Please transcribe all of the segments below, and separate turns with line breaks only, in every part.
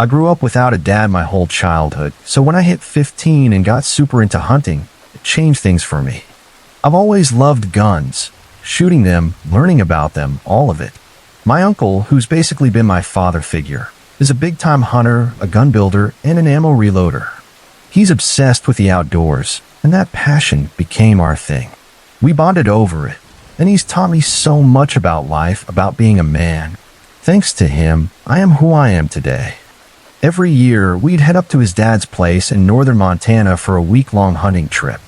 I grew up without a dad my whole childhood, so when I hit 15 and got super into hunting, it changed things for me. I've always loved guns, shooting them, learning about them, all of it. My uncle, who's basically been my father figure, is a big-time hunter, a gun builder, and an ammo reloader. He's obsessed with the outdoors, and that passion became our thing. We bonded over it, and he's taught me so much about life, about being a man. Thanks to him, I am who I am today. Every year, we'd head up to his dad's place in northern Montana for a week-long hunting trip.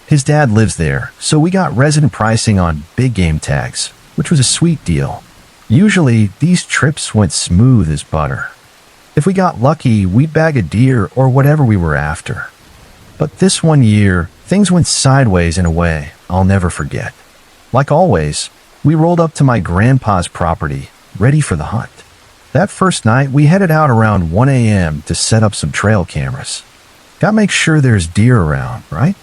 His dad lives there, so we got resident pricing on big game tags, which was a sweet deal. Usually, these trips went smooth as butter. If we got lucky, we'd bag a deer or whatever we were after. But this one year, things went sideways in a way I'll never forget. Like always, we rolled up to my grandpa's property, ready for the hunt. That first night, we headed out around 1 a.m. to set up some trail cameras. Gotta make sure there's deer around, right?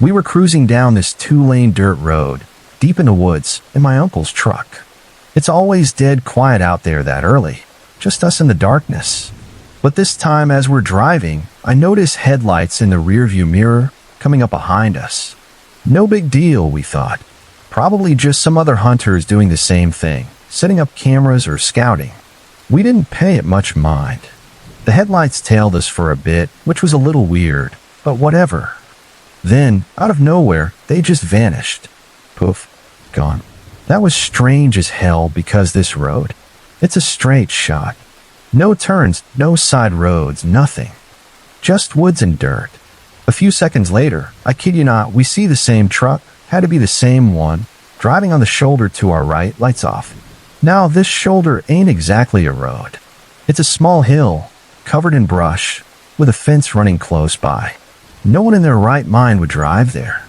We were cruising down this 2-lane dirt road, deep in the woods, in my uncle's truck. It's always dead quiet out there that early, just us in the darkness. But this time, as we're driving, I notice headlights in the rearview mirror coming up behind us. No big deal, we thought. Probably just some other hunters doing the same thing, setting up cameras or scouting. We didn't pay it much mind. The headlights tailed us for a bit, which was a little weird, but whatever. Then, out of nowhere, they just vanished. Poof, gone. That was strange as hell because this road, it's a straight shot. No turns, no side roads, nothing. Just woods and dirt. A few seconds later, I kid you not, we see the same truck, had to be the same one, driving on the shoulder to our right, lights off. Now, this shoulder ain't exactly a road. It's a small hill, covered in brush, with a fence running close by. No one in their right mind would drive there.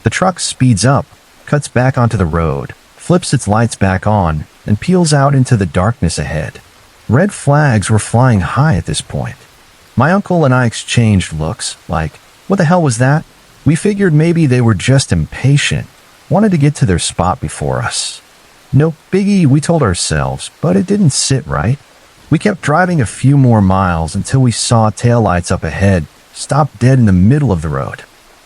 The truck speeds up, cuts back onto the road, flips its lights back on, and peels out into the darkness ahead. Red flags were flying high at this point. My uncle and I exchanged looks, like, what the hell was that? We figured maybe they were just impatient, wanted to get to their spot before us. No biggie, we told ourselves, but it didn't sit right. We kept driving a few more miles until we saw taillights up ahead, stop dead in the middle of the road.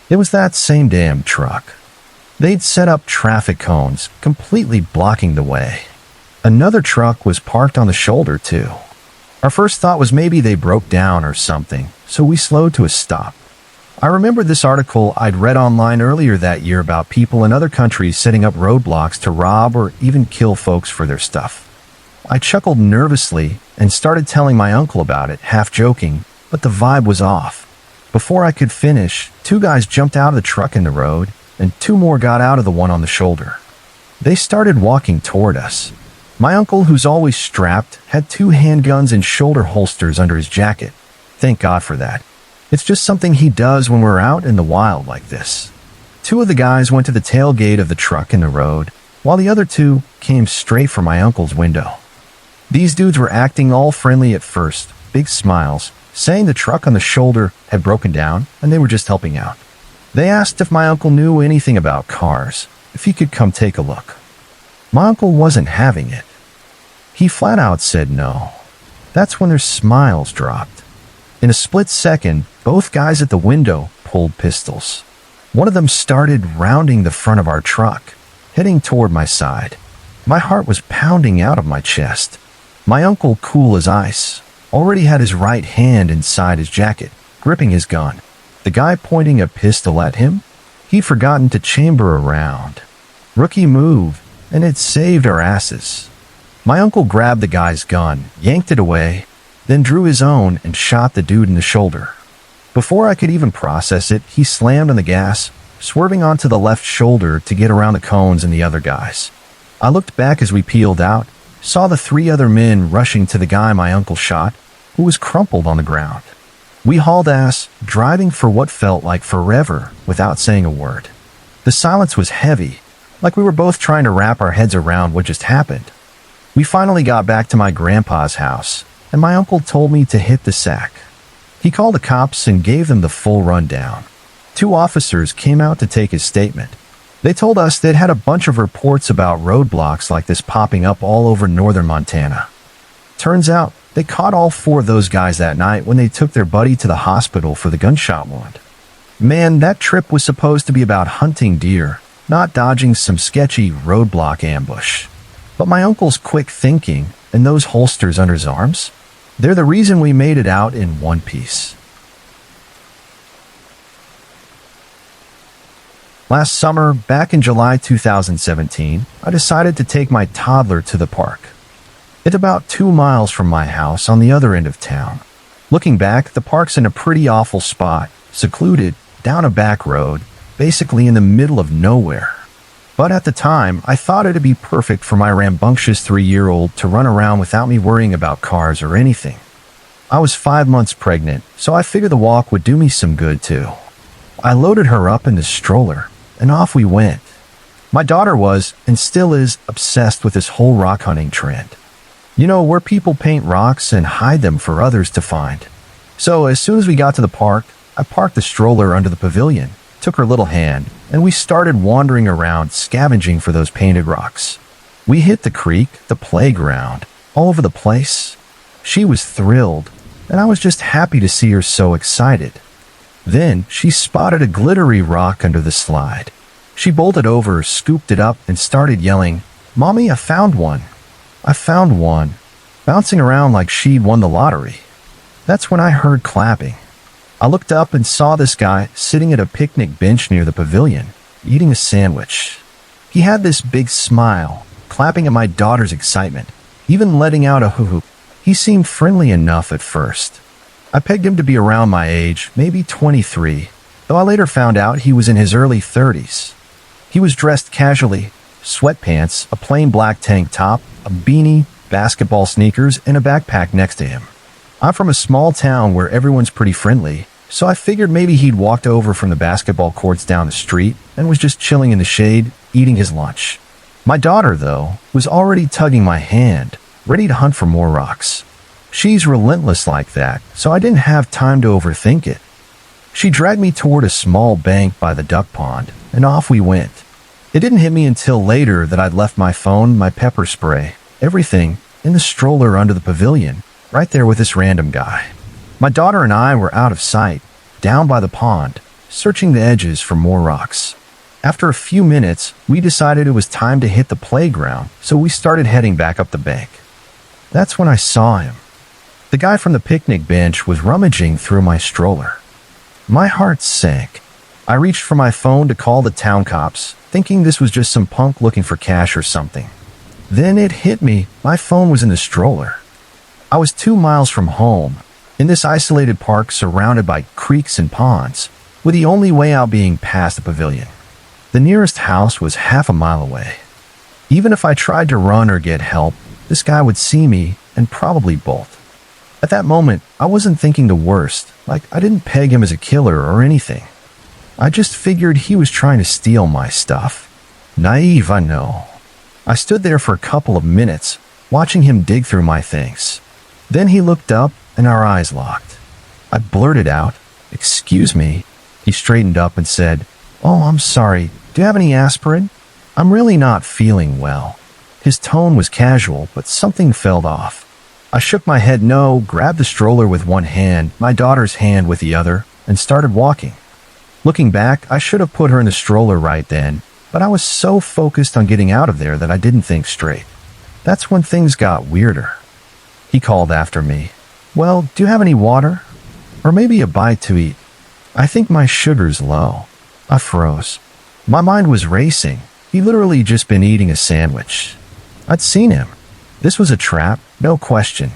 It was that same damn truck. They'd set up traffic cones, completely blocking the way. Another truck was parked on the shoulder, too. Our first thought was maybe they broke down or something, so we slowed to a stop. I remember this article I'd read online earlier that year about people in other countries setting up roadblocks to rob or even kill folks for their stuff. I chuckled nervously and started telling my uncle about it, half joking, but the vibe was off. Before I could finish, 2 guys jumped out of the truck in the road, and 2 more got out of the one on the shoulder. They started walking toward us. My uncle, who's always strapped, had 2 handguns and shoulder holsters under his jacket. Thank God for that. It's just something he does when we're out in the wild like this. 2 of the guys went to the tailgate of the truck in the road, while the other 2 came straight for my uncle's window. These dudes were acting all friendly at first, big smiles, saying the truck on the shoulder had broken down and they were just helping out. They asked if my uncle knew anything about cars, if he could come take a look. My uncle wasn't having it. He flat out said no. That's when their smiles dropped. In a split second, both guys at the window pulled pistols. One of them started rounding the front of our truck, heading toward my side. My heart was pounding out of my chest. My uncle, cool as ice, already had his right hand inside his jacket, gripping his gun. The guy pointing a pistol at him? He'd forgotten to chamber a round. Rookie move, and it saved our asses. My uncle grabbed the guy's gun, yanked it away, then drew his own and shot the dude in the shoulder. Before I could even process it, he slammed on the gas, swerving onto the left shoulder to get around the cones and the other guys. I looked back as we peeled out, saw the 3 other men rushing to the guy my uncle shot, who was crumpled on the ground. We hauled ass, driving for what felt like forever without saying a word. The silence was heavy, like we were both trying to wrap our heads around what just happened. We finally got back to my grandpa's house, and my uncle told me to hit the sack. He called the cops and gave them the full rundown. 2 officers came out to take his statement. They told us they'd had a bunch of reports about roadblocks like this popping up all over northern Montana. Turns out, They caught all four of those guys that night when they took their buddy to the hospital for the gunshot wound. Man, that trip was supposed to be about hunting deer, not dodging some sketchy roadblock ambush. But my uncle's quick thinking and those holsters under his arms, they're the reason we made it out in one piece. Last summer, back in July 2017, I decided to take my toddler to the park. It's about 2 miles from my house on the other end of town. Looking back, the park's in a pretty awful spot, secluded, down a back road, basically in the middle of nowhere. But at the time, I thought it'd be perfect for my rambunctious 3-year-old to run around without me worrying about cars or anything. I was 5 months pregnant, so I figured the walk would do me some good too. I loaded her up in the stroller, and off we went. My daughter was, and still is, obsessed with this whole rock hunting trend. You know, where people paint rocks and hide them for others to find. So as soon as we got to the park, I parked the stroller under the pavilion, took her little hand, and we started wandering around scavenging for those painted rocks. We hit the creek, the playground, all over the place. She was thrilled, and I was just happy to see her so excited. Then she spotted a glittery rock under the slide. She bolted over, scooped it up, and started yelling, "Mommy, I found one." I found one, bouncing around like she'd won the lottery. That's when I heard clapping. I looked up and saw this guy sitting at a picnic bench near the pavilion, eating a sandwich. He had this big smile, clapping at my daughter's excitement, even letting out a hoo-hoo. He seemed friendly enough at first. I pegged him to be around my age, maybe 23, though I later found out he was in his early 30s. He was dressed casually, sweatpants, a plain black tank top, a beanie, basketball sneakers, and a backpack next to him. I'm from a small town where everyone's pretty friendly, so I figured maybe he'd walked over from the basketball courts down the street and was just chilling in the shade, eating his lunch. My daughter, though, was already tugging my hand, ready to hunt for more rocks. She's relentless like that, so I didn't have time to overthink it. She dragged me toward a small bank by the duck pond, and off we went. It didn't hit me until later that I'd left my phone, my pepper spray, everything, in the stroller under the pavilion, right there with this random guy. My daughter and I were out of sight, down by the pond, searching the edges for more rocks. After a few minutes, we decided it was time to hit the playground, so we started heading back up the bank. That's when I saw him. The guy from the picnic bench was rummaging through my stroller. My heart sank. I reached for my phone to call the town cops, thinking this was just some punk looking for cash or something. Then it hit me, my phone was in the stroller. I was 2 miles from home, in this isolated park surrounded by creeks and ponds, with the only way out being past the pavilion. The nearest house was half a mile away. Even if I tried to run or get help, this guy would see me and probably bolt. At that moment, I wasn't thinking the worst, like I didn't peg him as a killer or anything. I just figured he was trying to steal my stuff. Naive, I know. I stood there for a couple of minutes, watching him dig through my things. Then he looked up and our eyes locked. I blurted out, "Excuse me." He straightened up and said, "Oh, I'm sorry. Do you have any aspirin? I'm really not feeling well." His tone was casual, but something felt off. I shook my head no, grabbed the stroller with one hand, my daughter's hand with the other, and started walking. Looking back, I should have put her in the stroller right then, but I was so focused on getting out of there that I didn't think straight. That's when things got weirder. He called after me, "Well, do you have any water? Or maybe a bite to eat? I think my sugar's low." I froze. My mind was racing. He'd literally just been eating a sandwich. I'd seen him. This was a trap, no question.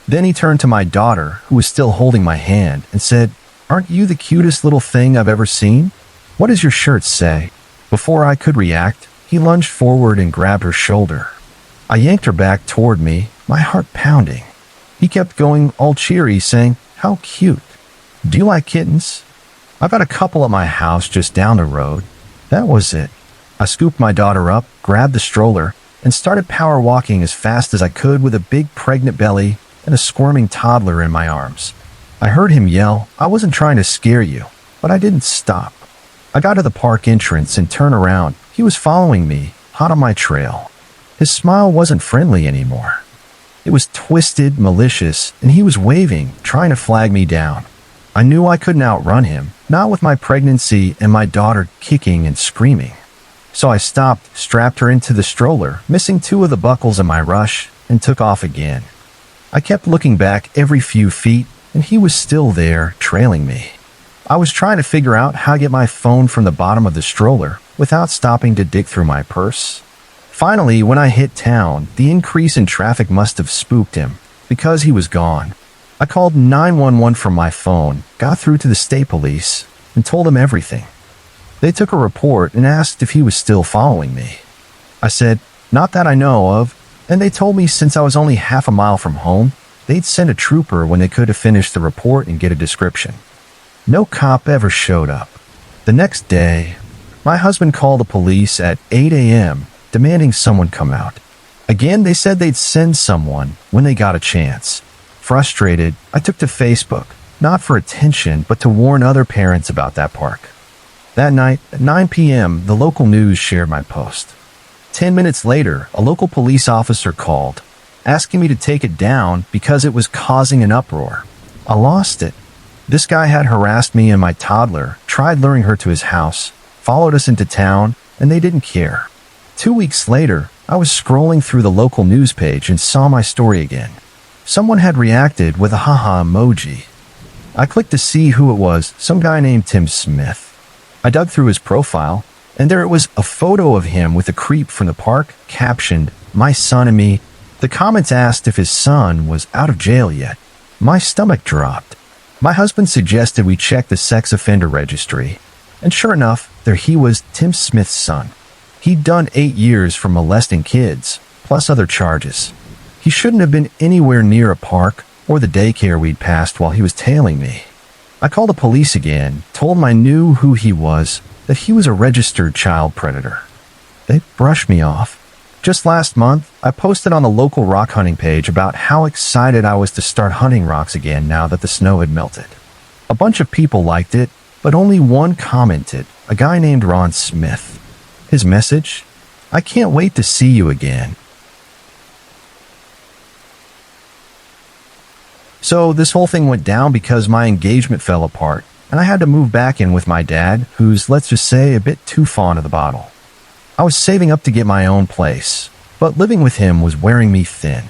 Then he turned to my daughter, who was still holding my hand, and said, "Aren't you the cutest little thing I've ever seen? What does your shirt say?" Before I could react, he lunged forward and grabbed her shoulder. I yanked her back toward me, my heart pounding. He kept going, all cheery, saying, "How cute. Do you like kittens? I've got a couple at my house just down the road." That was it. I scooped my daughter up, grabbed the stroller, and started power walking as fast as I could with a big pregnant belly and a squirming toddler in my arms. I heard him yell, "I wasn't trying to scare you," but I didn't stop. I got to the park entrance and turned around. He was following me, hot on my trail. His smile wasn't friendly anymore. It was twisted, malicious, and he was waving, trying to flag me down. I knew I couldn't outrun him, not with my pregnancy and my daughter kicking and screaming. So I stopped, strapped her into the stroller, missing 2 of the buckles in my rush, and took off again. I kept looking back every few feet, and he was still there, trailing me. I was trying to figure out how to get my phone from the bottom of the stroller without stopping to dig through my purse. Finally, when I hit town, the increase in traffic must have spooked him, because he was gone. I called 911 from my phone, got through to the state police, and told them everything. They took a report and asked if he was still following me. I said, "Not that I know of," and they told me since I was only half a mile from home, they'd send a trooper when they could have finished the report and get a description. No cop ever showed up. The next day, my husband called the police at 8 a.m., demanding someone come out. Again, they said they'd send someone when they got a chance. Frustrated, I took to Facebook, not for attention, but to warn other parents about that park. That night, at 9 p.m., the local news shared my post. 10 minutes later, a local police officer called, asking me to take it down because it was causing an uproar. I lost it. This guy had harassed me and my toddler, tried luring her to his house, followed us into town, and they didn't care. 2 weeks later, I was scrolling through the local news page and saw my story again. Someone had reacted with a haha emoji. I clicked to see who it was, some guy named Tim Smith. I dug through his profile, and there it was, a photo of him with a creep from the park, captioned, "My son and me." The comments asked if his son was out of jail yet. My stomach dropped. My husband suggested we check the sex offender registry, and sure enough, there he was, Tim Smith's son. He'd done 8 years for molesting kids, plus other charges. He shouldn't have been anywhere near a park or the daycare we'd passed while he was tailing me. I called the police again, told him I knew who he was, that he was a registered child predator. They brushed me off. Just last month, I posted on the local rock hunting page about how excited I was to start hunting rocks again now that the snow had melted. A bunch of people liked it, but only one commented, a guy named Ron Smith. His message? "I can't wait to see you again." So this whole thing went down because my engagement fell apart, and I had to move back in with my dad, who's, let's just say, a bit too fond of the bottle. I was saving up to get my own place, but living with him was wearing me thin.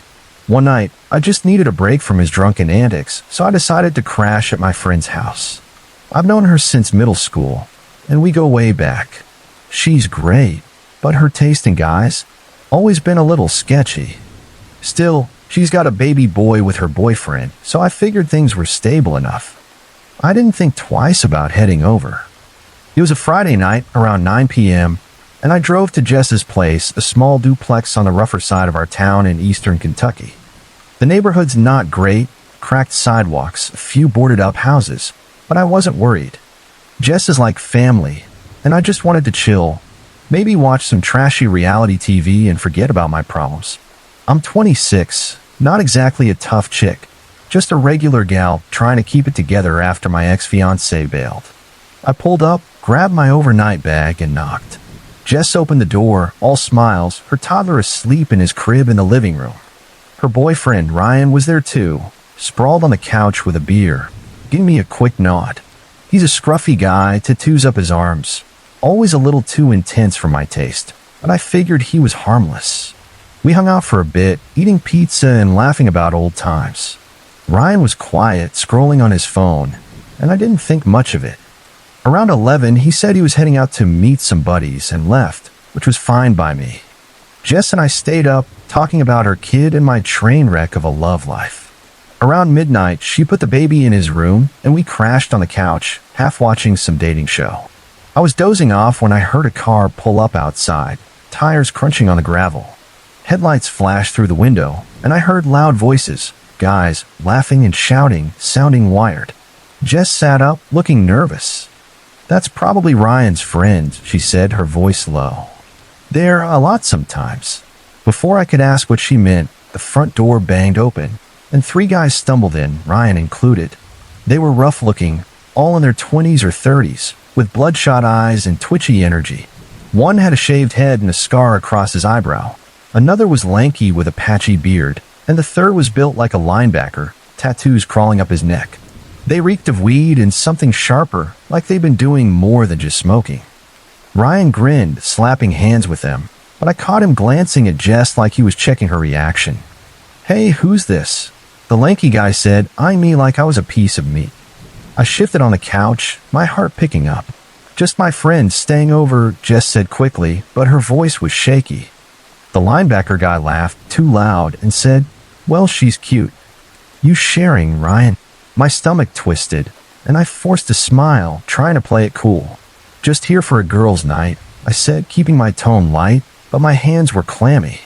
One night, I just needed a break from his drunken antics, so I decided to crash at my friend's house. I've known her since middle school, and we go way back. She's great, but her taste in guys, always been a little sketchy. Still, she's got a baby boy with her boyfriend, so I figured things were stable enough. I didn't think twice about heading over. It was a Friday night around 9 p.m., and I drove to Jess's place, a small duplex on the rougher side of our town in eastern Kentucky. The neighborhood's not great, cracked sidewalks, a few boarded-up houses, but I wasn't worried. Jess is like family, and I just wanted to chill, maybe watch some trashy reality TV and forget about my problems. I'm 26, not exactly a tough chick, just a regular gal trying to keep it together after my ex-fiancé bailed. I pulled up, grabbed my overnight bag, and knocked. Jess opened the door, all smiles, her toddler asleep in his crib in the living room. Her boyfriend, Ryan, was there too, sprawled on the couch with a beer, giving me a quick nod. He's a scruffy guy, tattoos up his arms, always a little too intense for my taste, but I figured he was harmless. We hung out for a bit, eating pizza and laughing about old times. Ryan was quiet, scrolling on his phone, and I didn't think much of it. Around 11, he said he was heading out to meet some buddies and left, which was fine by me. Jess and I stayed up, talking about her kid and my train wreck of a love life. Around midnight, she put the baby in his room, and we crashed on the couch, half watching some dating show. I was dozing off when I heard a car pull up outside, tires crunching on the gravel. Headlights flashed through the window, and I heard loud voices, guys laughing and shouting, sounding wired. Jess sat up, looking nervous. "That's probably Ryan's friend," she said, her voice low. "They're a lot sometimes." Before I could ask what she meant, the front door banged open, and 3 guys stumbled in, Ryan included. They were rough-looking, all in their 20s or 30s, with bloodshot eyes and twitchy energy. One had a shaved head and a scar across his eyebrow. Another was lanky with a patchy beard, and the third was built like a linebacker, tattoos crawling up his neck. They reeked of weed and something sharper, like they'd been doing more than just smoking. Ryan grinned, slapping hands with them, but I caught him glancing at Jess like he was checking her reaction. "Hey, who's this?" The lanky guy said, eyeing me like I was a piece of meat. I shifted on the couch, my heart picking up. "Just my friend staying over," Jess said quickly, but her voice was shaky. The linebacker guy laughed too loud and said, "Well, she's cute." "You sharing, Ryan?" My stomach twisted, and I forced a smile, trying to play it cool. "Just here for a girls' night," I said, keeping my tone light, but my hands were clammy.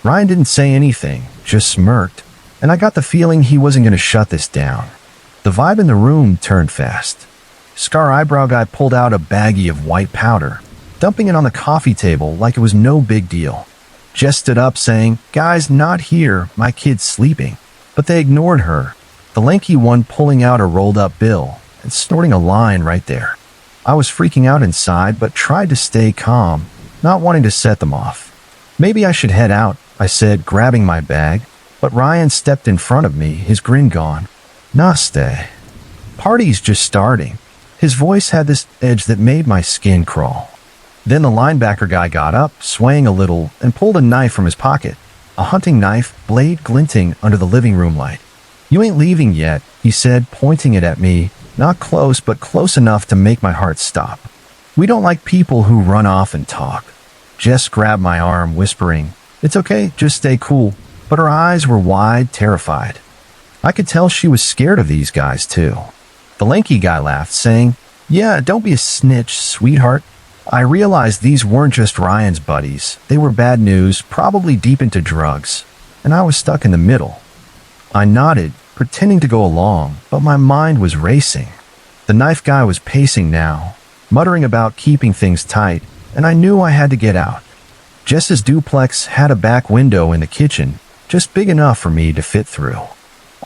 Ryan didn't say anything, just smirked, and I got the feeling he wasn't going to shut this down. The vibe in the room turned fast. Scar eyebrow guy pulled out a baggie of white powder, dumping it on the coffee table like it was no big deal. Jess stood up saying, "Guys, not here, my kid's sleeping." But they ignored her, the lanky one pulling out a rolled-up bill and snorting a line right there. I was freaking out inside, but tried to stay calm, not wanting to set them off. "Maybe I should head out," I said, grabbing my bag, but Ryan stepped in front of me, his grin gone. "Nah, stay. Party's just starting." His voice had this edge that made my skin crawl. Then the linebacker guy got up, swaying a little, and pulled a knife from his pocket. A hunting knife, blade glinting under the living room light. "You ain't leaving yet," he said, pointing it at me, not close but close enough to make my heart stop. "We don't like people who run off and talk." Jess grabbed my arm, whispering, "It's okay, just stay cool," but her eyes were wide, terrified. I could tell she was scared of these guys, too. The lanky guy laughed, saying, "Yeah, don't be a snitch, sweetheart." I realized these weren't just Ryan's buddies. They were bad news, probably deep into drugs, and I was stuck in the middle. I nodded, pretending to go along, but my mind was racing. The knife guy was pacing now, muttering about keeping things tight, and I knew I had to get out. Jess's duplex had a back window in the kitchen, just big enough for me to fit through.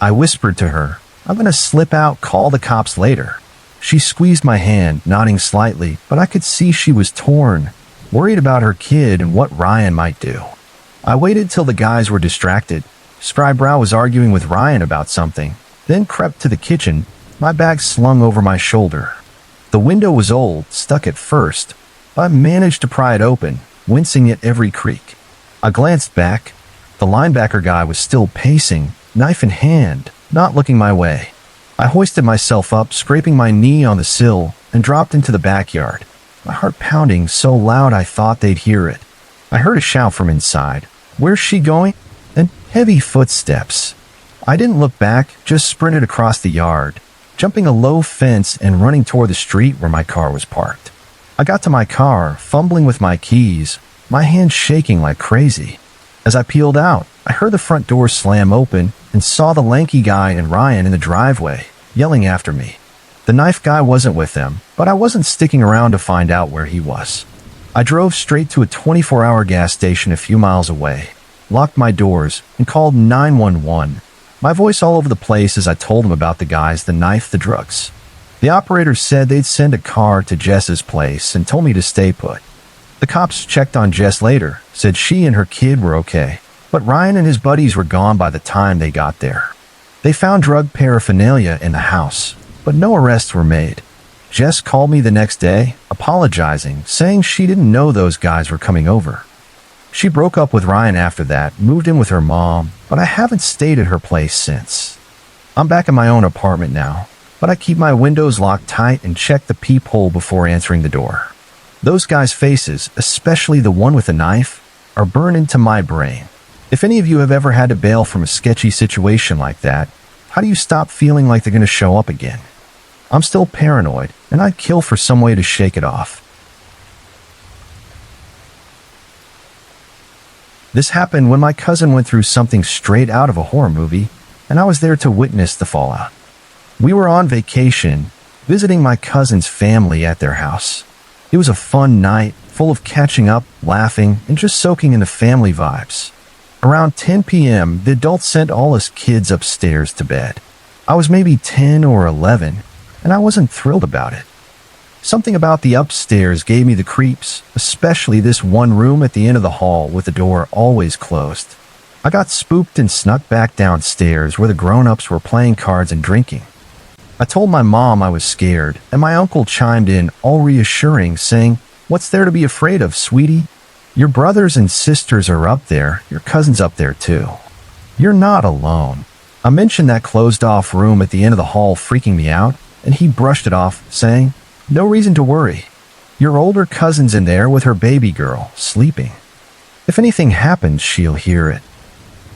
I whispered to her, "I'm going to slip out, call the cops later." She squeezed my hand, nodding slightly, but I could see she was torn, worried about her kid and what Ryan might do. I waited till the guys were distracted. Scrybrow was arguing with Ryan about something, then crept to the kitchen, my bag slung over my shoulder. The window was old, stuck at first, but I managed to pry it open, wincing at every creak. I glanced back. The linebacker guy was still pacing, knife in hand, not looking my way. I hoisted myself up, scraping my knee on the sill, and dropped into the backyard, my heart pounding so loud I thought they'd hear it. I heard a shout from inside. "Where's she going?" And heavy footsteps. I didn't look back, just sprinted across the yard, jumping a low fence and running toward the street where my car was parked. I got to my car, fumbling with my keys, my hands shaking like crazy. As I peeled out, I heard the front door slam open and saw the lanky guy and Ryan in the driveway, yelling after me. The knife guy wasn't with them, but I wasn't sticking around to find out where he was. I drove straight to a 24-hour gas station a few miles away, locked my doors, and called 911, my voice all over the place as I told them about the guys, the knife, the drugs. The operator said they'd send a car to Jess's place and told me to stay put. The cops checked on Jess later, said she and her kid were okay, but Ryan and his buddies were gone by the time they got there. They found drug paraphernalia in the house, but no arrests were made. Jess called me the next day, apologizing, saying she didn't know those guys were coming over. She broke up with Ryan after that, moved in with her mom, but I haven't stayed at her place since. I'm back in my own apartment now, but I keep my windows locked tight and check the peephole before answering the door. Those guys' faces, especially the one with the knife, are burned into my brain. If any of you have ever had to bail from a sketchy situation like that, how do you stop feeling like they're going to show up again? I'm still paranoid, and I'd kill for some way to shake it off. This happened when my cousin went through something straight out of a horror movie, and I was there to witness the fallout. We were on vacation, visiting my cousin's family at their house. It was a fun night, full of catching up, laughing, and just soaking in the family vibes. Around 10 p.m., the adults sent all us kids upstairs to bed. I was maybe 10 or 11, and I wasn't thrilled about it. Something about the upstairs gave me the creeps, especially this one room at the end of the hall with the door always closed. I got spooked and snuck back downstairs where the grown-ups were playing cards and drinking. I told my mom I was scared, and my uncle chimed in, all reassuring, saying, "What's there to be afraid of, sweetie? Your brothers and sisters are up there, your cousin's up there too. You're not alone." I mentioned that closed-off room at the end of the hall freaking me out, and he brushed it off, saying, "No reason to worry. Your older cousin's in there with her baby girl, sleeping. If anything happens, she'll hear it.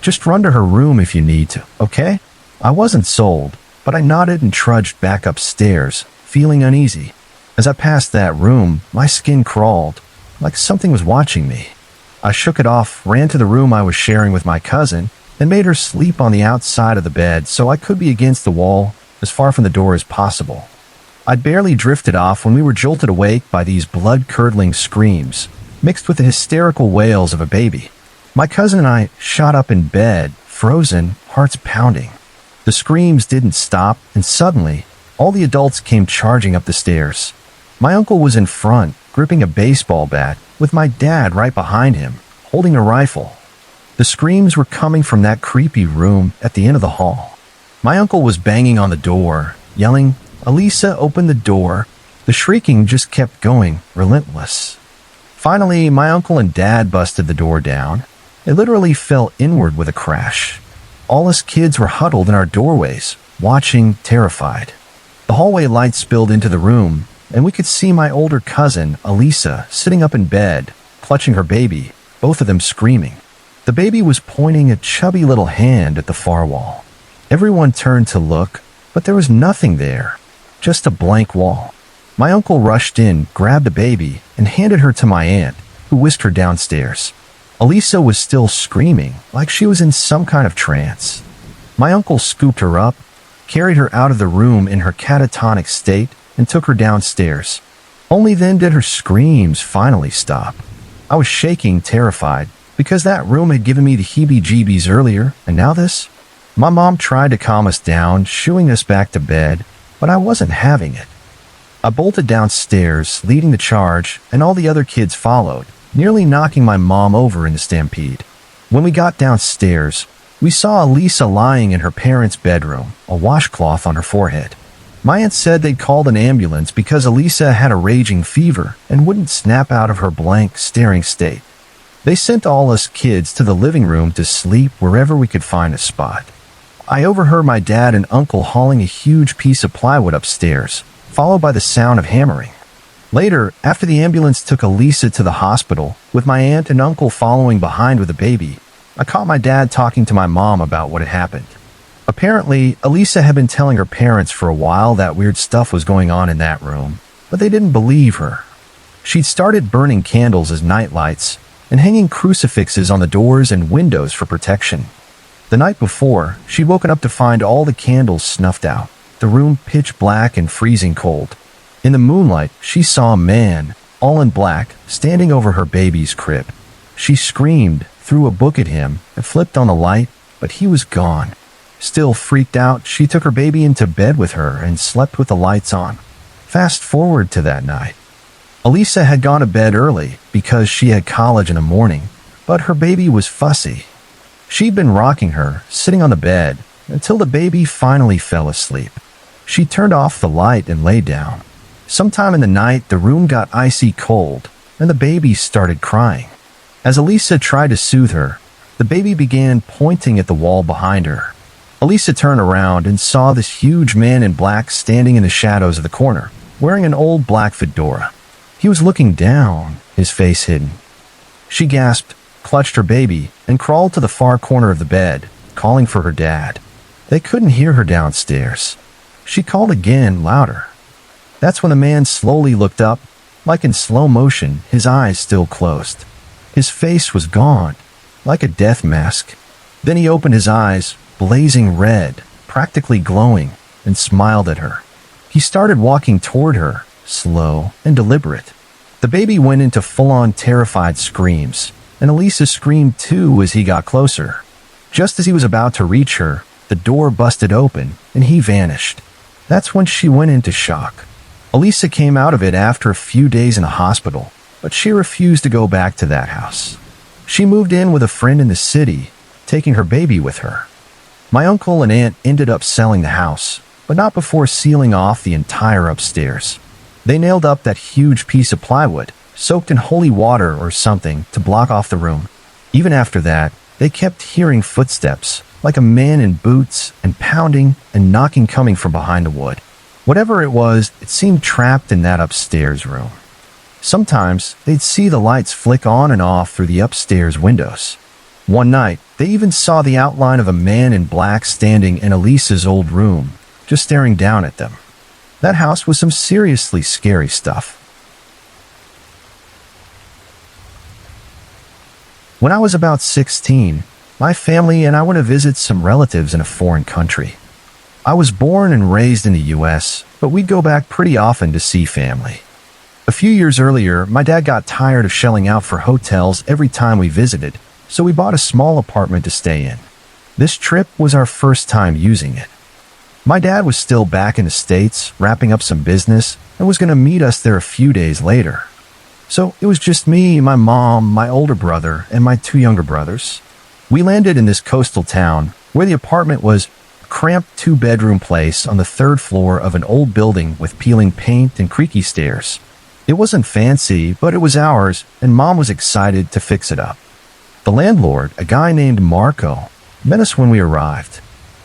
Just run to her room if you need to, okay?" I wasn't sold, but I nodded and trudged back upstairs, feeling uneasy. As I passed that room, my skin crawled, like something was watching me. I shook it off, ran to the room I was sharing with my cousin, and made her sleep on the outside of the bed so I could be against the wall, as far from the door as possible. I'd barely drifted off when we were jolted awake by these blood-curdling screams, mixed with the hysterical wails of a baby. My cousin and I shot up in bed, frozen, hearts pounding. The screams didn't stop, and suddenly, all the adults came charging up the stairs. My uncle was in front, gripping a baseball bat, with my dad right behind him, holding a rifle. The screams were coming from that creepy room at the end of the hall. My uncle was banging on the door, yelling, "Elisa, open the door." The shrieking just kept going, relentless. Finally, my uncle and dad busted the door down. It literally fell inward with a crash. All us kids were huddled in our doorways, watching, terrified. The hallway light spilled into the room, and we could see my older cousin, Elisa, sitting up in bed, clutching her baby, both of them screaming. The baby was pointing a chubby little hand at the far wall. Everyone turned to look, but there was nothing there, just a blank wall. My uncle rushed in, grabbed the baby, and handed her to my aunt, who whisked her downstairs. Elisa was still screaming, like she was in some kind of trance. My uncle scooped her up, carried her out of the room in her catatonic state, and took her downstairs. Only then did her screams finally stop. I was shaking, terrified, because that room had given me the heebie-jeebies earlier, and now this? My mom tried to calm us down, shooing us back to bed, but I wasn't having it. I bolted downstairs, leading the charge, and all the other kids followed, nearly knocking my mom over in the stampede. When we got downstairs, we saw Elisa lying in her parents' bedroom, a washcloth on her forehead. My aunt said they'd called an ambulance because Elisa had a raging fever and wouldn't snap out of her blank, staring state. They sent all us kids to the living room to sleep wherever we could find a spot. I overheard my dad and uncle hauling a huge piece of plywood upstairs, followed by the sound of hammering. Later, after the ambulance took Elisa to the hospital, with my aunt and uncle following behind with a baby, I caught my dad talking to my mom about what had happened. Apparently, Elisa had been telling her parents for a while that weird stuff was going on in that room, but they didn't believe her. She'd started burning candles as nightlights and hanging crucifixes on the doors and windows for protection. The night before, she'd woken up to find all the candles snuffed out, the room pitch black and freezing cold. In the moonlight, she saw a man, all in black, standing over her baby's crib. She screamed, threw a book at him, and flipped on the light, but he was gone. Still freaked out, she took her baby into bed with her and slept with the lights on. Fast forward to that night. Elisa had gone to bed early because she had college in the morning, but her baby was fussy. She'd been rocking her, sitting on the bed, until the baby finally fell asleep. She turned off the light and lay down. Sometime in the night, the room got icy cold, and the baby started crying. As Elisa tried to soothe her, the baby began pointing at the wall behind her. Elisa turned around and saw this huge man in black standing in the shadows of the corner, wearing an old black fedora. He was looking down, his face hidden. She gasped, clutched her baby, and crawled to the far corner of the bed, calling for her dad. They couldn't hear her downstairs. She called again, louder. That's when the man slowly looked up, like in slow motion, his eyes still closed. His face was gone, like a death mask. Then he opened his eyes, blazing red, practically glowing, and smiled at her. He started walking toward her, slow and deliberate. The baby went into full-on terrified screams, and Elisa screamed too as he got closer. Just as he was about to reach her, the door busted open, and he vanished. That's when she went into shock. Elisa came out of it after a few days in the hospital, but she refused to go back to that house. She moved in with a friend in the city, taking her baby with her. My uncle and aunt ended up selling the house, but not before sealing off the entire upstairs. They nailed up that huge piece of plywood, soaked in holy water or something, to block off the room. Even after that, they kept hearing footsteps, like a man in boots, and pounding and knocking coming from behind the wood. Whatever it was, it seemed trapped in that upstairs room. Sometimes, they'd see the lights flick on and off through the upstairs windows. One night, they even saw the outline of a man in black standing in Elisa's old room, just staring down at them. That house was some seriously scary stuff. When I was about 16, my family and I went to visit some relatives in a foreign country. I was born and raised in the US, but we'd go back pretty often to see family. A few years earlier, my dad got tired of shelling out for hotels every time we visited, so we bought a small apartment to stay in. This trip was our first time using it. My dad was still back in the States, wrapping up some business, and was going to meet us there a few days later. So it was just me, my mom, my older brother, and my 2 younger brothers. We landed in this coastal town, where the apartment was a cramped 2-bedroom place on the 3rd floor of an old building with peeling paint and creaky stairs. It wasn't fancy, but it was ours, and Mom was excited to fix it up. The landlord, a guy named Marco, met us when we arrived.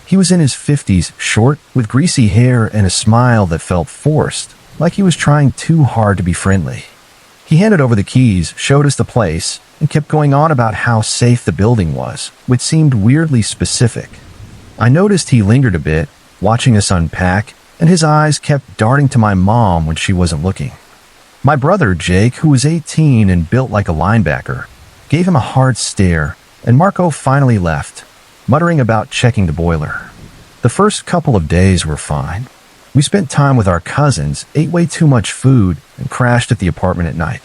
He was in his 50s, short, with greasy hair and a smile that felt forced, like he was trying too hard to be friendly. He handed over the keys, showed us the place, and kept going on about how safe the building was, which seemed weirdly specific. I noticed he lingered a bit, watching us unpack, and his eyes kept darting to my mom when she wasn't looking. My brother, Jake, who was 18 and built like a linebacker, gave him a hard stare, and Marco finally left, muttering about checking the boiler. The first couple of days were fine. We spent time with our cousins, ate way too much food, and crashed at the apartment at night.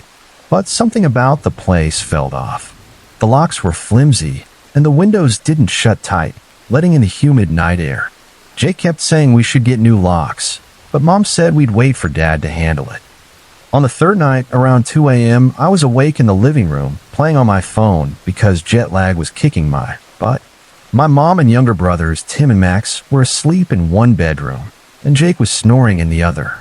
But something about the place felt off. The locks were flimsy, and the windows didn't shut tight, letting in the humid night air. Jake kept saying we should get new locks, but Mom said we'd wait for Dad to handle it. On the 3rd night, around 2 a.m., I was awake in the living room, playing on my phone because jet lag was kicking my butt. My mom and younger brothers, Tim and Max, were asleep in one bedroom, and Jake was snoring in the other.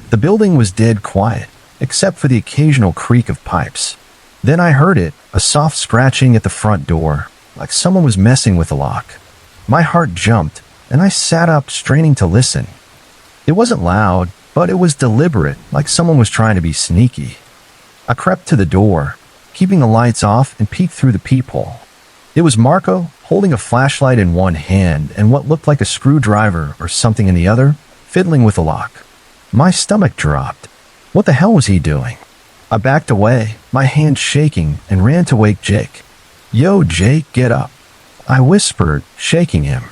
The building was dead quiet, except for the occasional creak of pipes. Then I heard it, a soft scratching at the front door, like someone was messing with the lock. My heart jumped, and I sat up, straining to listen. It wasn't loud, but it was deliberate, like someone was trying to be sneaky. I crept to the door, keeping the lights off, and peeked through the peephole. It was Marco, holding a flashlight in one hand and what looked like a screwdriver or something in the other, fiddling with the lock. My stomach dropped. What the hell was he doing? I backed away, my hand shaking, and ran to wake Jake. "Yo, Jake, get up," I whispered, shaking him.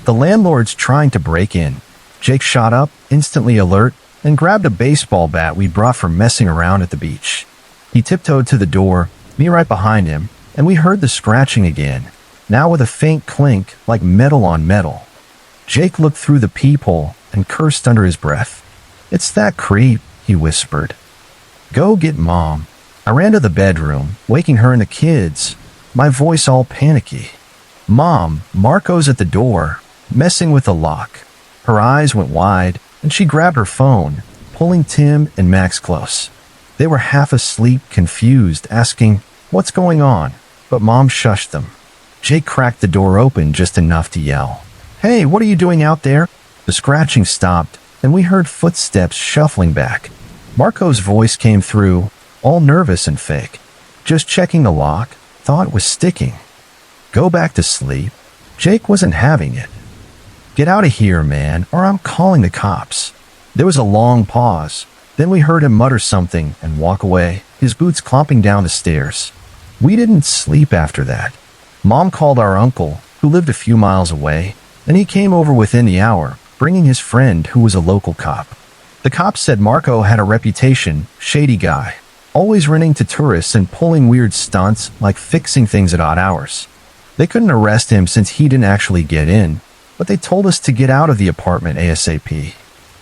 "The landlord's trying to break in." Jake shot up, instantly alert, and grabbed a baseball bat we brought from messing around at the beach. He tiptoed to the door, me right behind him, and we heard the scratching again, now with a faint clink like metal on metal. Jake looked through the peephole and cursed under his breath. "It's that creep," he whispered. "Go get Mom." I ran to the bedroom, waking her and the kids, my voice all panicky. "Mom, Marco's at the door, messing with the lock." Her eyes went wide, and she grabbed her phone, pulling Tim and Max close. They were half asleep, confused, asking, "What's going on?" But Mom shushed them. Jake cracked the door open just enough to yell, "Hey, what are you doing out there?" The scratching stopped, and we heard footsteps shuffling back. Marco's voice came through, all nervous and fake. "Just checking the lock, thought it was sticking." "Go back to sleep." Jake wasn't having it. "Get out of here, man, or I'm calling the cops." There was a long pause. Then we heard him mutter something and walk away, his boots clomping down the stairs. We didn't sleep after that. Mom called our uncle, who lived a few miles away, and he came over within the hour, bringing his friend who was a local cop. The cops said Marco had a reputation, shady guy, always renting to tourists and pulling weird stunts like fixing things at odd hours. They couldn't arrest him since he didn't actually get in, but they told us to get out of the apartment ASAP.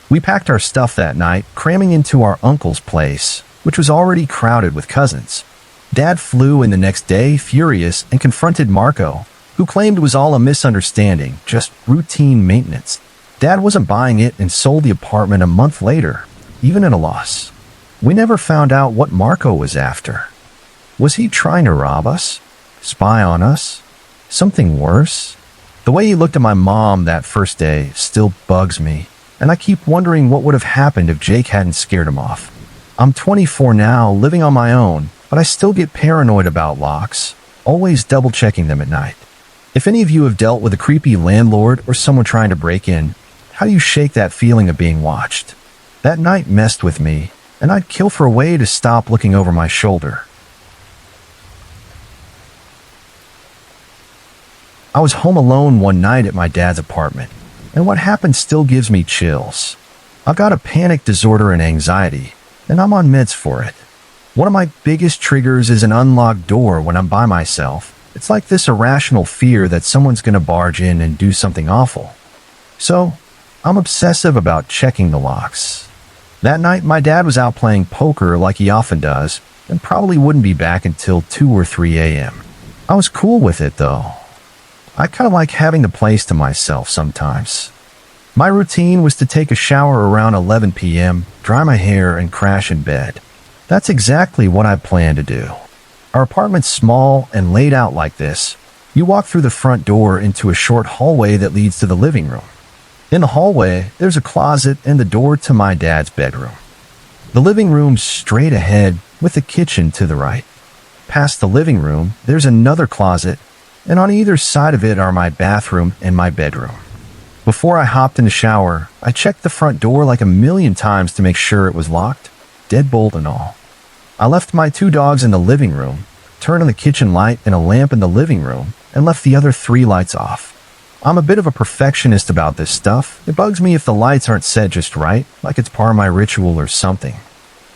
We packed our stuff that night, cramming into our uncle's place, which was already crowded with cousins. Dad flew in the next day, furious, and confronted Marco, who claimed it was all a misunderstanding, just routine maintenance. Dad wasn't buying it and sold the apartment a month later, even at a loss. We never found out what Marco was after. Was he trying to rob us? Spy on us? Something worse? The way he looked at my mom that first day still bugs me, and I keep wondering what would have happened if Jake hadn't scared him off. I'm 24 now, living on my own, but I still get paranoid about locks, always double-checking them at night. If any of you have dealt with a creepy landlord or someone trying to break in, how do you shake that feeling of being watched? That night messed with me, and I'd kill for a way to stop looking over my shoulder. I was home alone one night at my dad's apartment, and what happened still gives me chills. I've got a panic disorder and anxiety, and I'm on meds for it. One of my biggest triggers is an unlocked door when I'm by myself. It's like this irrational fear that someone's going to barge in and do something awful. So, I'm obsessive about checking the locks. That night, my dad was out playing poker like he often does, and probably wouldn't be back until 2 or 3 a.m. I was cool with it, though. I kind of like having the place to myself sometimes. My routine was to take a shower around 11 p.m., dry my hair, and crash in bed. That's exactly what I planned to do. Our apartment's small and laid out like this. You walk through the front door into a short hallway that leads to the living room. In the hallway, there's a closet and the door to my dad's bedroom. The living room's straight ahead with the kitchen to the right. Past the living room, there's another closet, and on either side of it are my bathroom and my bedroom. Before I hopped in the shower, I checked the front door like a million times to make sure it was locked, deadbolt and all. I left my 2 dogs in the living room, turned on the kitchen light and a lamp in the living room, and left the other 3 lights off. I'm a bit of a perfectionist about this stuff. It bugs me if the lights aren't set just right, like it's part of my ritual or something.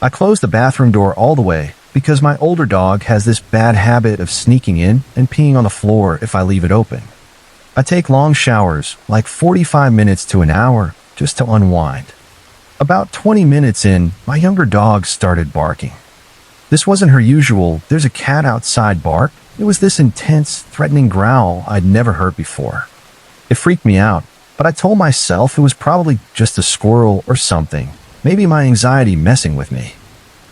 I closed the bathroom door all the way, because my older dog has this bad habit of sneaking in and peeing on the floor if I leave it open. I take long showers, like 45 minutes to an hour, just to unwind. About 20 minutes in, my younger dog started barking. This wasn't her usual "there's a cat outside" bark. It was this intense, threatening growl I'd never heard before. It freaked me out, but I told myself it was probably just a squirrel or something, maybe my anxiety messing with me.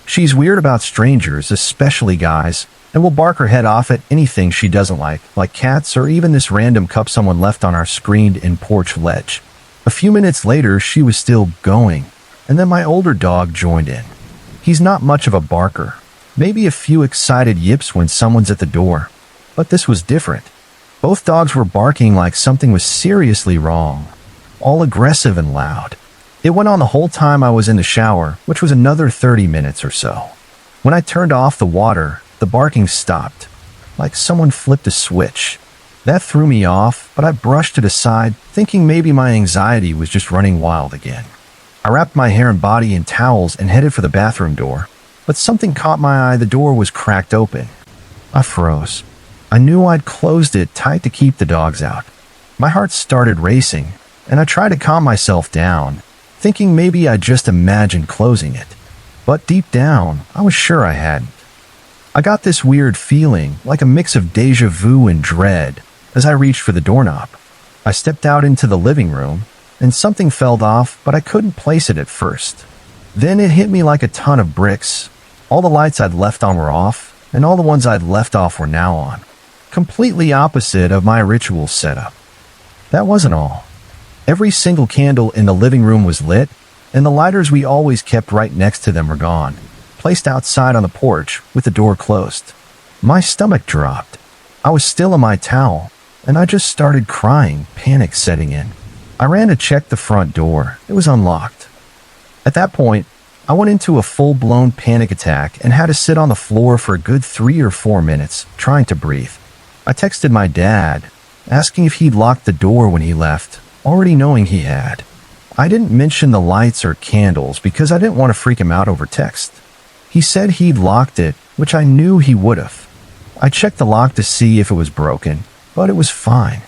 She's weird about strangers, especially guys, and will bark her head off at anything she doesn't like cats or even this random cup someone left on our screened-in porch ledge. A few minutes later, she was still going, and then my older dog joined in. He's not much of a barker, maybe a few excited yips when someone's at the door, but this was different. Both dogs were barking like something was seriously wrong, all aggressive and loud. It went on the whole time I was in the shower, which was another 30 minutes or so. When I turned off the water, the barking stopped, like someone flipped a switch. That threw me off, but I brushed it aside, thinking maybe my anxiety was just running wild again. I wrapped my hair and body in towels and headed for the bathroom door, but something caught my eye. The door was cracked open. I froze. I knew I'd closed it tight to keep the dogs out. My heart started racing, and I tried to calm myself down, thinking maybe I just imagined closing it. But deep down, I was sure I hadn't. I got this weird feeling, like a mix of deja vu and dread, as I reached for the doorknob. I stepped out into the living room, and something fell off, but I couldn't place it at first. Then it hit me like a ton of bricks. All the lights I'd left on were off, and all the ones I'd left off were now on. Completely opposite of my ritual setup. That wasn't all. Every single candle in the living room was lit, and the lighters we always kept right next to them were gone, placed outside on the porch with the door closed. My stomach dropped. I was still in my towel, and I just started crying, panic setting in. I ran to check the front door. It was unlocked. At that point, I went into a full-blown panic attack and had to sit on the floor for a good 3 or 4 minutes, trying to breathe. I texted my dad, asking if he'd locked the door when he left, already knowing he had. I didn't mention the lights or candles because I didn't want to freak him out over text. He said he'd locked it, which I knew he would have. I checked the lock to see if it was broken, but it was fine.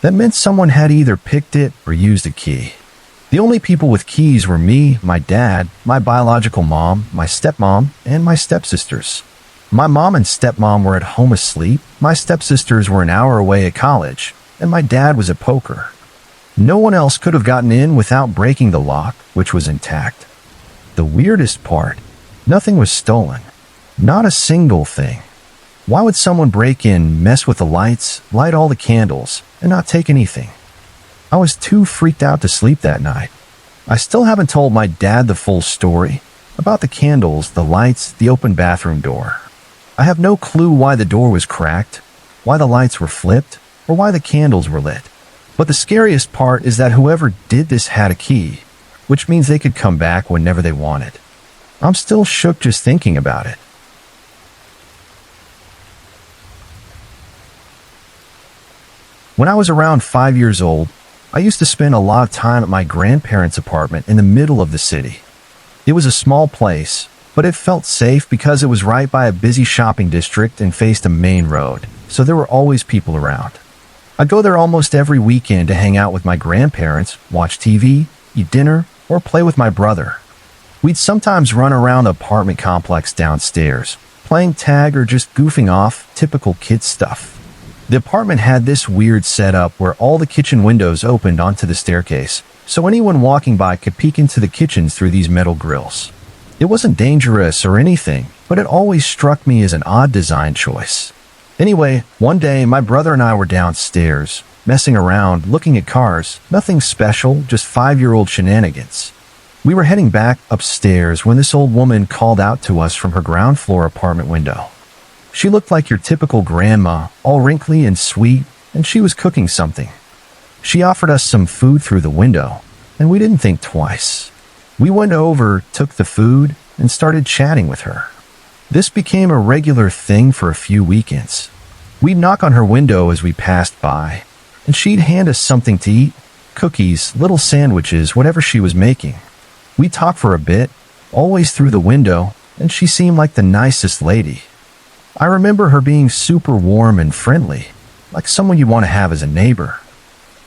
That meant someone had either picked it or used a key. The only people with keys were me, my dad, my biological mom, my stepmom, and my stepsisters. My mom and stepmom were at home asleep, my stepsisters were an hour away at college, and my dad was at poker. No one else could have gotten in without breaking the lock, which was intact. The weirdest part, nothing was stolen. Not a single thing. Why would someone break in, mess with the lights, light all the candles, and not take anything? I was too freaked out to sleep that night. I still haven't told my dad the full story about the candles, the lights, the open bathroom door. I have no clue why the door was cracked, why the lights were flipped, or why the candles were lit. But the scariest part is that whoever did this had a key, which means they could come back whenever they wanted. I'm still shook just thinking about it. When I was around 5 years old, I used to spend a lot of time at my grandparents' apartment in the middle of the city. It was a small place, but it felt safe because it was right by a busy shopping district and faced a main road, so there were always people around. I'd go there almost every weekend to hang out with my grandparents, watch TV, eat dinner, or play with my brother. We'd sometimes run around the apartment complex downstairs, playing tag or just goofing off, typical kid stuff. The apartment had this weird setup where all the kitchen windows opened onto the staircase, so anyone walking by could peek into the kitchens through these metal grills. It wasn't dangerous or anything, but it always struck me as an odd design choice. Anyway, one day my brother and I were downstairs, messing around, looking at cars, nothing special, just 5-year-old shenanigans. We were heading back upstairs when this old woman called out to us from her ground floor apartment window. She looked like your typical grandma, all wrinkly and sweet, and she was cooking something. She offered us some food through the window, and we didn't think twice. We went over, took the food, and started chatting with her. This became a regular thing for a few weekends. We'd knock on her window as we passed by, and she'd hand us something to eat, cookies, little sandwiches, whatever she was making. We'd talk for a bit, always through the window, and she seemed like the nicest lady. I remember her being super warm and friendly, like someone you'd want to have as a neighbor.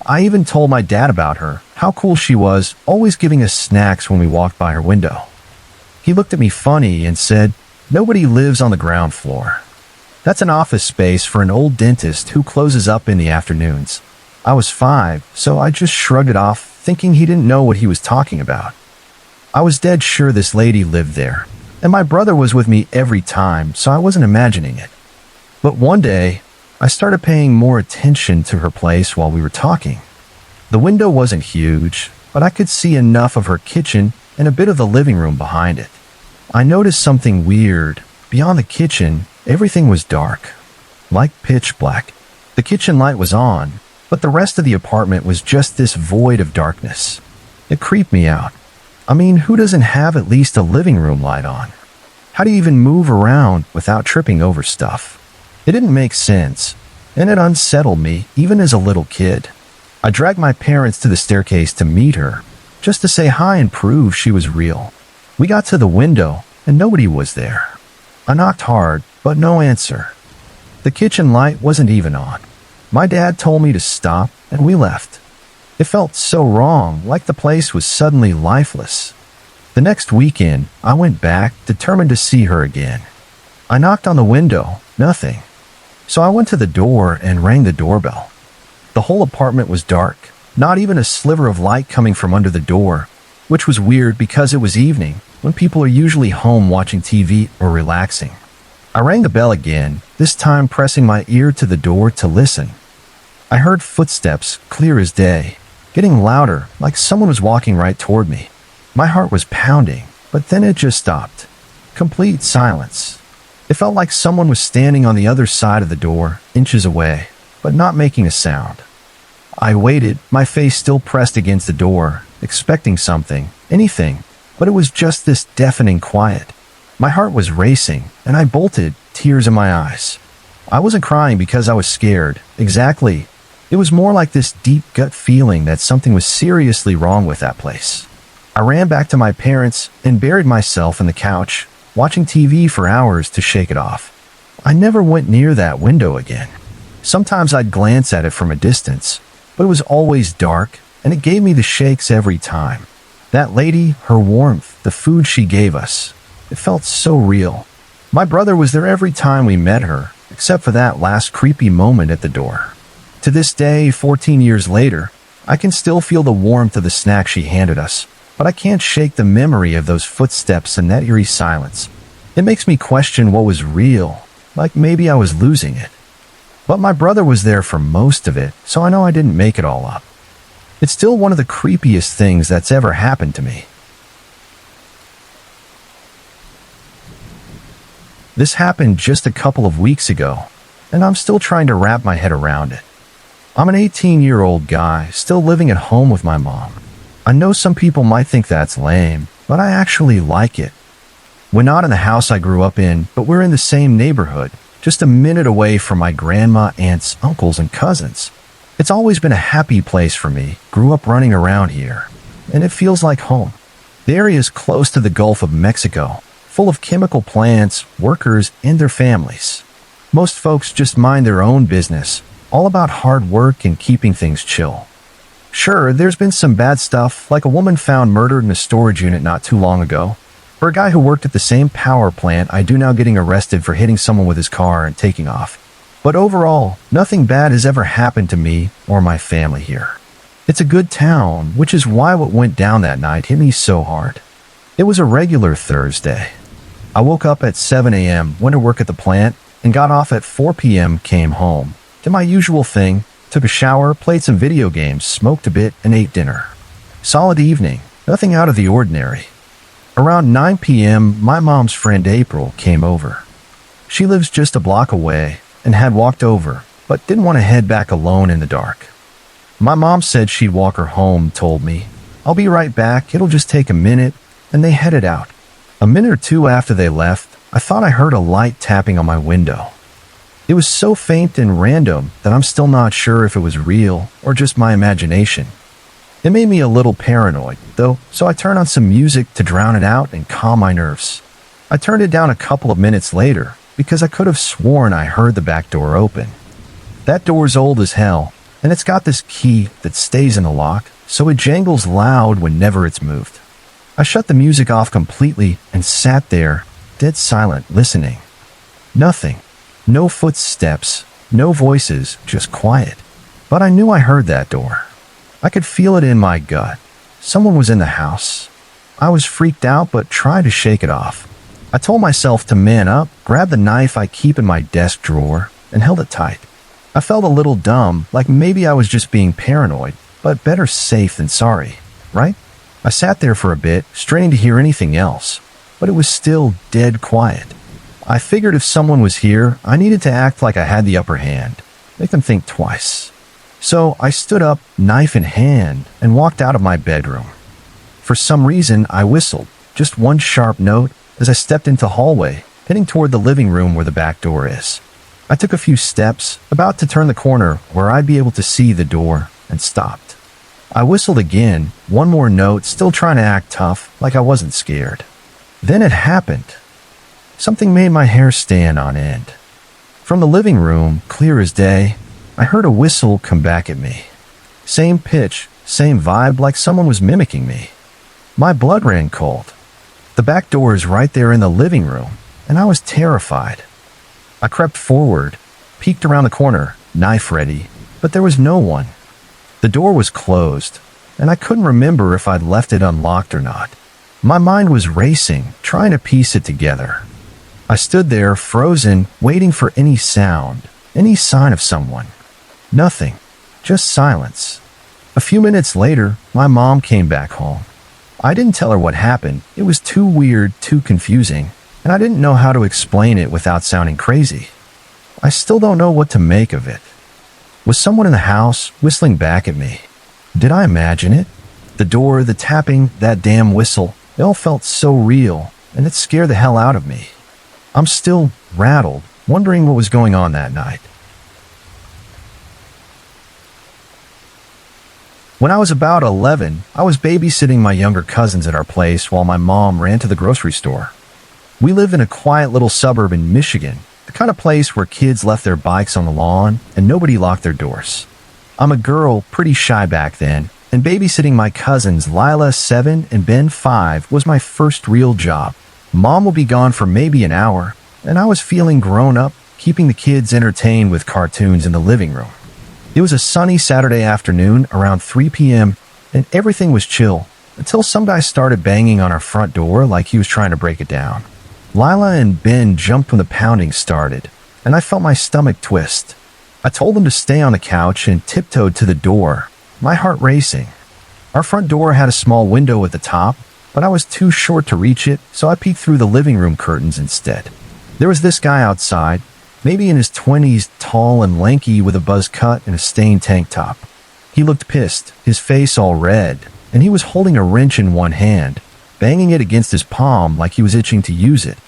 I even told my dad about her, how cool she was, always giving us snacks when we walked by her window. He looked at me funny and said, "Nobody lives on the ground floor. That's an office space for an old dentist who closes up in the afternoons." I was 5, so I just shrugged it off, thinking he didn't know what he was talking about. I was dead sure this lady lived there, and my brother was with me every time, so I wasn't imagining it. But one day, I started paying more attention to her place while we were talking. The window wasn't huge, but I could see enough of her kitchen and a bit of the living room behind it. I noticed something weird. Beyond the kitchen, everything was dark, like pitch black. The kitchen light was on, but the rest of the apartment was just this void of darkness. It creeped me out. I mean, who doesn't have at least a living room light on? How do you even move around without tripping over stuff? It didn't make sense, and it unsettled me even as a little kid. I dragged my parents to the staircase to meet her, just to say hi and prove she was real. We got to the window, and nobody was there. I knocked hard, but no answer. The kitchen light wasn't even on. My dad told me to stop, and we left. It felt so wrong, like the place was suddenly lifeless. The next weekend, I went back, determined to see her again. I knocked on the window, nothing. So I went to the door and rang the doorbell. The whole apartment was dark, not even a sliver of light coming from under the door, which was weird because it was evening, when people are usually home watching TV or relaxing. I rang the bell again, this time pressing my ear to the door to listen. I heard footsteps, clear as day, getting louder, like someone was walking right toward me. My heart was pounding, but then it just stopped. Complete silence. It felt like someone was standing on the other side of the door, inches away, but not making a sound. I waited, my face still pressed against the door, expecting something, anything, but it was just this deafening quiet. My heart was racing, and I bolted, tears in my eyes. I wasn't crying because I was scared, exactly. It was more like this deep gut feeling that something was seriously wrong with that place. I ran back to my parents and buried myself in the couch, watching TV for hours to shake it off. I never went near that window again. Sometimes I'd glance at it from a distance, but it was always dark, and it gave me the shakes every time. That lady, her warmth, the food she gave us, it felt so real. My brother was there every time we met her, except for that last creepy moment at the door. To this day, 14 years later, I can still feel the warmth of the snack she handed us, but I can't shake the memory of those footsteps and that eerie silence. It makes me question what was real, like maybe I was losing it. But my brother was there for most of it, so I know I didn't make it all up. It's still one of the creepiest things that's ever happened to me. This happened just a couple of weeks ago, and I'm still trying to wrap my head around it. I'm an 18-year-old guy, still living at home with my mom. I know some people might think that's lame, but I actually like it. We're not in the house I grew up in, but we're in the same neighborhood, just a minute away from my grandma, aunts, uncles, and cousins. It's always been a happy place for me, grew up running around here, and it feels like home. The area is close to the Gulf of Mexico, full of chemical plants, workers, and their families. Most folks just mind their own business, all about hard work and keeping things chill. Sure, there's been some bad stuff, like a woman found murdered in a storage unit not too long ago, or a guy who worked at the same power plant I do now getting arrested for hitting someone with his car and taking off. But overall, nothing bad has ever happened to me or my family here. It's a good town, which is why what went down that night hit me so hard. It was a regular Thursday. I woke up at 7 a.m., went to work at the plant, and got off at 4 p.m., came home. Did my usual thing, took a shower, played some video games, smoked a bit, and ate dinner. Solid evening, nothing out of the ordinary. Around 9 p.m., my mom's friend April came over. She lives just a block away and had walked over, but didn't want to head back alone in the dark. My mom said she'd walk her home, told me, "I'll be right back, it'll just take a minute," and they headed out. A minute or two after they left, I thought I heard a light tapping on my window. It was so faint and random that I'm still not sure if it was real or just my imagination. It made me a little paranoid, though, so I turned on some music to drown it out and calm my nerves. I turned it down a couple of minutes later because I could have sworn I heard the back door open. That door's old as hell, and it's got this key that stays in the lock, so it jangles loud whenever it's moved. I shut the music off completely and sat there, dead silent, listening. Nothing. No footsteps, no voices, just quiet. But I knew I heard that door. I could feel it in my gut. Someone was in the house. I was freaked out but tried to shake it off. I told myself to man up, grabbed the knife I keep in my desk drawer, and held it tight. I felt a little dumb, like maybe I was just being paranoid, but better safe than sorry, right? I sat there for a bit, straining to hear anything else, but it was still dead quiet. I figured if someone was here, I needed to act like I had the upper hand, make them think twice. So I stood up, knife in hand, and walked out of my bedroom. For some reason, I whistled, just one sharp note, as I stepped into the hallway, heading toward the living room where the back door is. I took a few steps, about to turn the corner where I'd be able to see the door, and stopped. I whistled again, one more note, still trying to act tough, like I wasn't scared. Then it happened. Something made my hair stand on end. From the living room, clear as day, I heard a whistle come back at me. Same pitch, same vibe, like someone was mimicking me. My blood ran cold. The back door is right there in the living room, and I was terrified. I crept forward, peeked around the corner, knife ready, but there was no one. The door was closed, and I couldn't remember if I'd left it unlocked or not. My mind was racing, trying to piece it together. I stood there, frozen, waiting for any sound, any sign of someone. Nothing, just silence. A few minutes later, my mom came back home. I didn't tell her what happened. It was too weird, too confusing, and I didn't know how to explain it without sounding crazy. I still don't know what to make of it. Was someone in the house whistling back at me? Did I imagine it? The door, the tapping, that damn whistle, it all felt so real, and it scared the hell out of me. I'm still rattled, wondering what was going on that night. When I was about 11, I was babysitting my younger cousins at our place while my mom ran to the grocery store. We live in a quiet little suburb in Michigan, the kind of place where kids left their bikes on the lawn and nobody locked their doors. I'm a girl, pretty shy back then, and babysitting my cousins Lila, 7, and Ben, 5, was my first real job. Mom will be gone for maybe an hour, and I was feeling grown up, keeping the kids entertained with cartoons in the living room. It was a sunny Saturday afternoon around 3 p.m., and everything was chill until some guy started banging on our front door like he was trying to break it down. Lila and Ben jumped when the pounding started, and I felt my stomach twist. I told them to stay on the couch and tiptoed to the door, my heart racing. Our front door had a small window at the top, but I was too short to reach it, so I peeked through the living room curtains instead. There was this guy outside, maybe in his 20s, tall and lanky with a buzz cut and a stained tank top. He looked pissed, his face all red, and he was holding a wrench in one hand, banging it against his palm like he was itching to use it.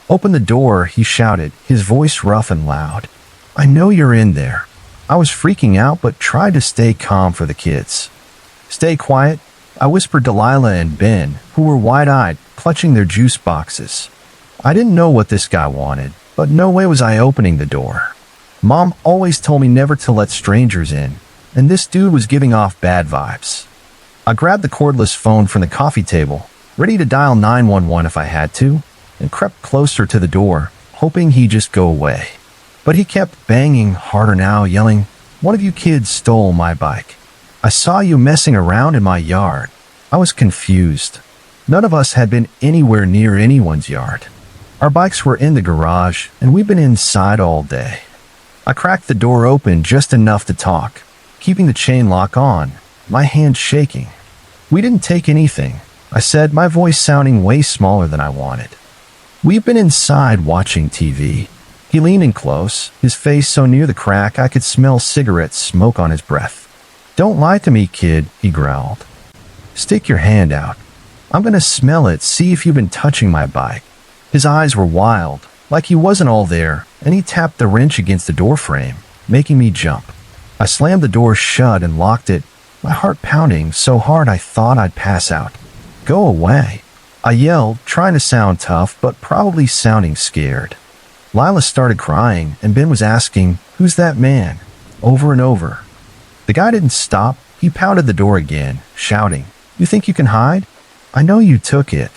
"Open the door," he shouted, his voice rough and loud. "I know you're in there." I was freaking out but tried to stay calm for the kids. "Stay quiet," I whispered to Lila and Ben, who were wide-eyed, clutching their juice boxes. I didn't know what this guy wanted, but no way was I opening the door. Mom always told me never to let strangers in, and this dude was giving off bad vibes. I grabbed the cordless phone from the coffee table, ready to dial 911 if I had to, and crept closer to the door, hoping he'd just go away. But he kept banging harder now, yelling, "One of you kids stole my bike. I saw you messing around in my yard." I was confused. None of us had been anywhere near anyone's yard. Our bikes were in the garage, and we'd been inside all day. I cracked the door open just enough to talk, keeping the chain lock on, my hand shaking. "We didn't take anything," I said, my voice sounding way smaller than I wanted. "We've been inside watching TV." He leaned in close, his face so near the crack I could smell cigarette smoke on his breath. "Don't lie to me, kid," he growled. "Stick your hand out. I'm gonna smell it, see if you've been touching my bike." His eyes were wild, like he wasn't all there, and he tapped the wrench against the door frame, making me jump. I slammed the door shut and locked it, my heart pounding so hard I thought I'd pass out. "Go away," I yelled, trying to sound tough but probably sounding scared. Lila started crying, and Ben was asking, "Who's that man?" over and over. The guy didn't stop. He pounded the door again, shouting, "You think you can hide? I know you took it.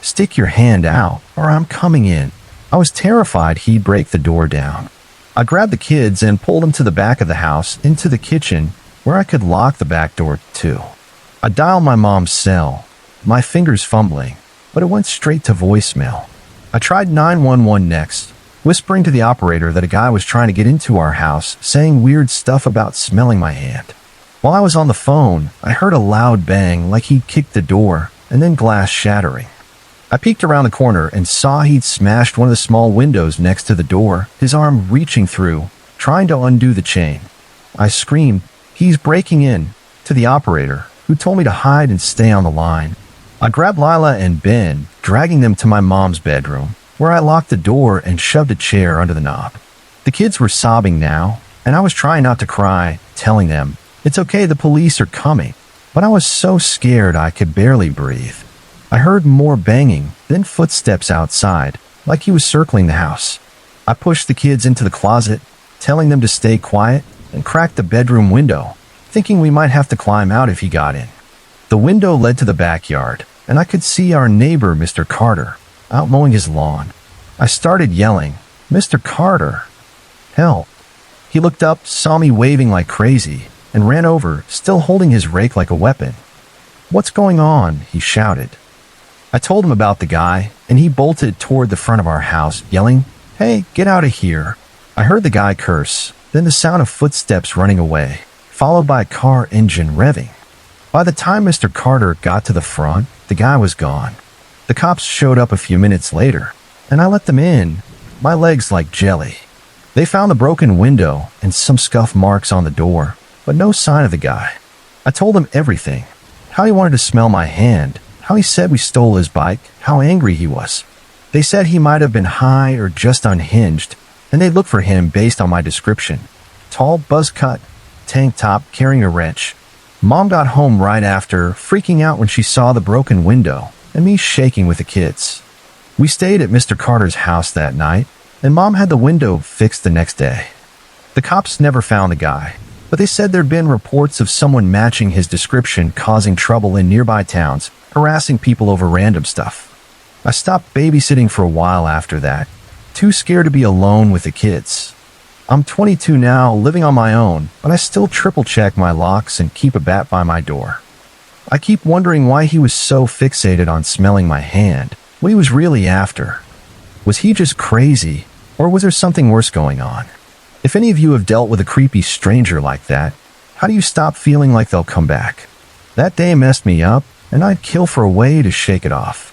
Stick your hand out, or I'm coming in." I was terrified he'd break the door down. I grabbed the kids and pulled them to the back of the house, into the kitchen, where I could lock the back door too. I dialed my mom's cell, my fingers fumbling, but it went straight to voicemail. I tried 911 next, whispering to the operator that a guy was trying to get into our house, saying weird stuff about smelling my hand. While I was on the phone, I heard a loud bang like he'd kicked the door, and then glass shattering. I peeked around the corner and saw he'd smashed one of the small windows next to the door, his arm reaching through, trying to undo the chain. I screamed, "He's breaking in," to the operator, who told me to hide and stay on the line. I grabbed Lila and Ben, dragging them to my mom's bedroom, where I locked the door and shoved a chair under the knob. The kids were sobbing now, and I was trying not to cry, telling them, "It's okay, the police are coming." But I was so scared I could barely breathe. I heard more banging, then footsteps outside, like he was circling the house. I pushed the kids into the closet, telling them to stay quiet, and cracked the bedroom window, thinking we might have to climb out if he got in. The window led to the backyard, and I could see our neighbor, Mr. Carter, out mowing his lawn. I started yelling, "Mr. Carter, help." He looked up, saw me waving like crazy, and ran over, still holding his rake like a weapon. "What's going on?" he shouted. I told him about the guy, and he bolted toward the front of our house, yelling, "Hey, get out of here." I heard the guy curse, then the sound of footsteps running away, followed by a car engine revving. By the time Mr. Carter got to the front, the guy was gone. The cops showed up a few minutes later, and I let them in, my legs like jelly. They found the broken window and some scuff marks on the door, but no sign of the guy. I told them everything, how he wanted to smell my hand, how he said we stole his bike, how angry he was. They said he might have been high or just unhinged, and they'd look for him based on my description. Tall, buzz cut, tank top, carrying a wrench. Mom got home right after, freaking out when she saw the broken window, and me shaking with the kids. We stayed at Mr. Carter's house that night, and Mom had the window fixed the next day. The cops never found the guy, but they said there'd been reports of someone matching his description causing trouble in nearby towns, harassing people over random stuff. I stopped babysitting for a while after that, Too scared to be alone with the kids. I'm 22 now, living on my own, but I still triple check my locks and keep a bat by my door. I keep wondering why he was so fixated on smelling my hand, what he was really after. Was he just crazy, or was there something worse going on? If any of you have dealt with a creepy stranger like that, how do you stop feeling like they'll come back? That day messed me up, and I'd kill for a way to shake it off.